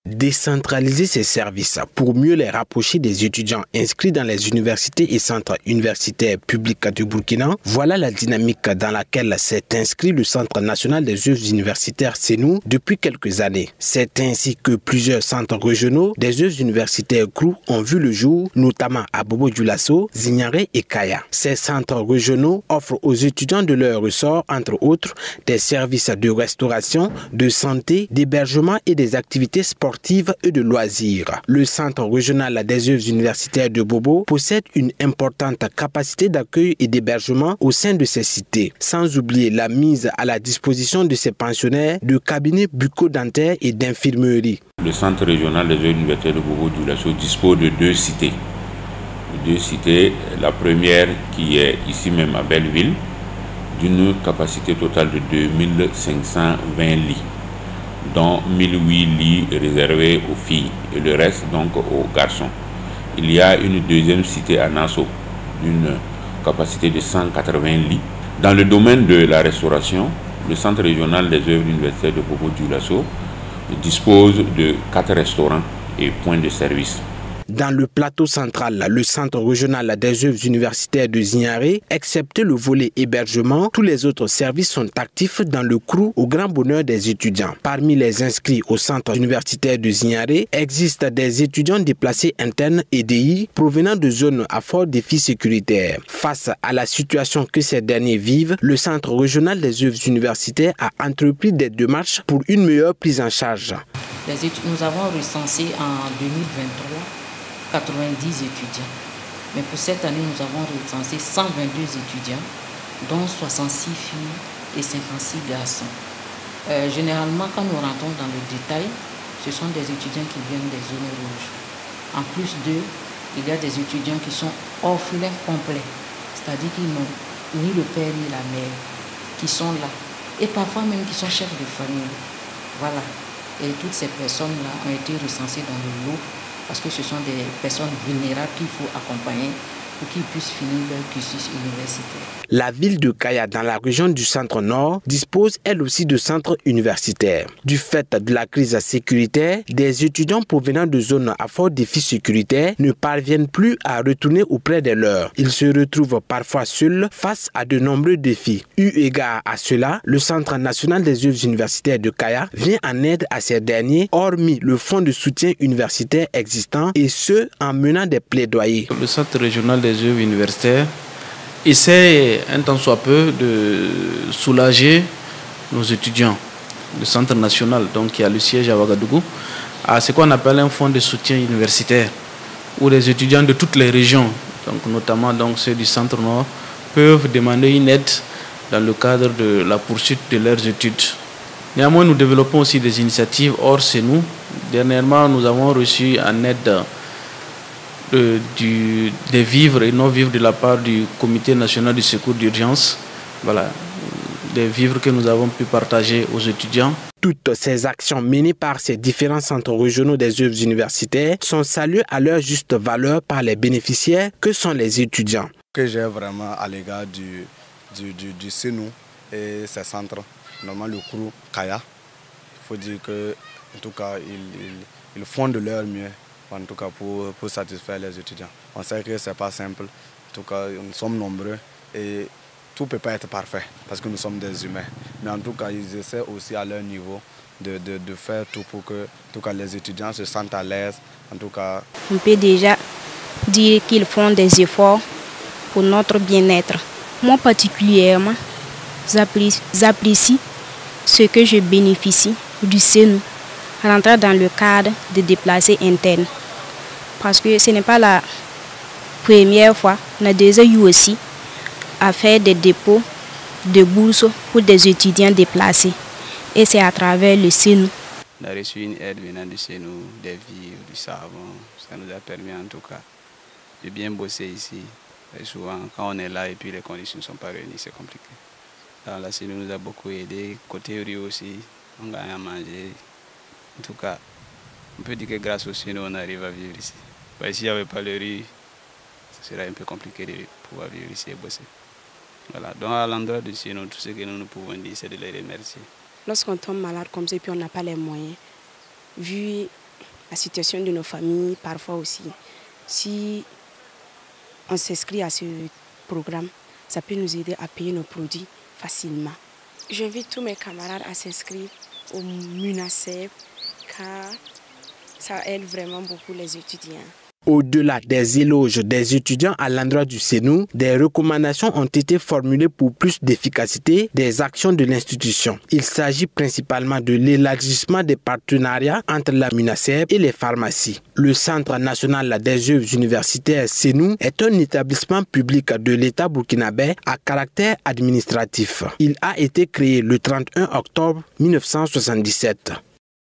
Décentraliser ces services pour mieux les rapprocher des étudiants inscrits dans les universités et centres universitaires publics du Burkina, voilà la dynamique dans laquelle s'est inscrit le Centre national des œuvres universitaires CNU depuis quelques années. C'est ainsi que plusieurs centres régionaux des œuvres universitaires CROU ont vu le jour, notamment à Bobo-Dioulasso, Zignaré et Kaya. Ces centres régionaux offrent aux étudiants de leur ressort, entre autres, des services de restauration, de santé, d'hébergement et des activités sportives et de loisirs. Le Centre régional des œuvres universitaires de Bobo possède une importante capacité d'accueil et d'hébergement au sein de ces cités, sans oublier la mise à la disposition de ces pensionnaires de cabinets bucco-dentaires et d'infirmerie. Le Centre régional des œuvres universitaires de Bobo-Dioulasso dispose de deux cités. La première qui est ici même à Belleville, d'une capacité totale de 2520 lits, dont 1008 lits réservés aux filles et le reste donc aux garçons. Il y a une deuxième cité à Nassau, d'une capacité de 180 lits. Dans le domaine de la restauration, le Centre régional des œuvres universitaires de Bobo-Dioulasso dispose de 4 restaurants et points de service. Dans le plateau central, le Centre régional des œuvres universitaires de Zignaré, excepté le volet hébergement, tous les autres services sont actifs dans le CROU au grand bonheur des étudiants. Parmi les inscrits au Centre universitaire de Zignaré, existent des étudiants déplacés internes EDI provenant de zones à fort défi sécuritaire. Face à la situation que ces derniers vivent, le Centre régional des œuvres universitaires a entrepris des démarches pour une meilleure prise en charge. Nous avons recensé en 2023 90 étudiants. Mais pour cette année, nous avons recensé 122 étudiants, dont 66 filles et 56 garçons. Généralement, quand nous rentrons dans le détail, ce sont des étudiants qui viennent des zones rouges. En plus d'eux, il y a des étudiants qui sont orphelins complets, c'est-à-dire qu'ils n'ont ni le père ni la mère, qui sont là. Et parfois même qui sont chefs de famille. Voilà. Et toutes ces personnes-là ont été recensées dans le lot, parce que ce sont des personnes vulnérables qu'il faut accompagner pour qu'ils puissent finir leur cursus universitaire. La ville de Kaya, dans la région du centre-nord, dispose elle aussi de centres universitaires. Du fait de la crise sécuritaire, des étudiants provenant de zones à fort défi sécuritaire ne parviennent plus à retourner auprès de leurs. Ils se retrouvent parfois seuls face à de nombreux défis. Eu égard à cela, le Centre national des œuvres universitaires de Kaya vient en aide à ces derniers, hormis le fonds de soutien universitaire existant, et ce, en menant des plaidoyers. Le Centre régional des œuvres universitaires essaie un tant soit peu de soulager nos étudiants. Le Centre national, donc, qui a le siège à Ouagadougou, a ce qu'on appelle un fonds de soutien universitaire, où les étudiants de toutes les régions, donc, notamment donc, ceux du centre nord, peuvent demander une aide dans le cadre de la poursuite de leurs études. Néanmoins, nous développons aussi des initiatives hors CNU. Dernièrement, nous avons reçu en aide des vivres et non-vivres de la part du Comité national du secours d'urgence. Voilà, des vivres que nous avons pu partager aux étudiants. Toutes ces actions menées par ces différents centres régionaux des œuvres universitaires sont saluées à leur juste valeur par les bénéficiaires que sont les étudiants. Que j'ai vraiment à l'égard du CNU et ses centres, notamment le CROU Kaya, il faut dire que, en tout cas, ils font de leur mieux. En tout cas pour satisfaire les étudiants. On sait que ce n'est pas simple, en tout cas nous sommes nombreux et tout ne peut pas être parfait parce que nous sommes des humains. Mais en tout cas ils essaient aussi à leur niveau de faire tout pour que en tout cas, les étudiants se sentent à l'aise. En tout cas, on peut déjà dire qu'ils font des efforts pour notre bien-être. Moi particulièrement, j'apprécie ce que je bénéficie du CNU, rentrer dans le cadre de déplacés internes. Parce que ce n'est pas la première fois, on a déjà eu aussi à faire des dépôts de bourses pour des étudiants déplacés. Et c'est à travers le CNU. On a reçu une aide venant du CNU, des vivres, du savon. Ça nous a permis en tout cas de bien bosser ici. Et souvent, quand on est là et puis les conditions ne sont pas réunies, c'est compliqué. Alors la CNU nous a beaucoup aidé. Côté riz aussi, on gagne à manger. En tout cas, on peut dire que grâce au CNU, on arrive à vivre ici. S'il n'y avait pas le riz, ce serait un peu compliqué de pouvoir vivre ici et bosser. Voilà. Donc à l'endroit du CNU, tout ce que nous pouvons dire, c'est de les remercier. Lorsqu'on tombe malade comme ça et puis on n'a pas les moyens, vu la situation de nos familles, parfois aussi. Si on s'inscrit à ce programme, ça peut nous aider à payer nos produits facilement. J'invite tous mes camarades à s'inscrire au MUNACEP car ça aide vraiment beaucoup les étudiants. Au-delà des éloges des étudiants à l'endroit du CENU, des recommandations ont été formulées pour plus d'efficacité des actions de l'institution. Il s'agit principalement de l'élargissement des partenariats entre la MUNACEP et les pharmacies. Le Centre national des œuvres universitaires CENU est un établissement public de l'État burkinabé à caractère administratif. Il a été créé le 31 octobre 1977.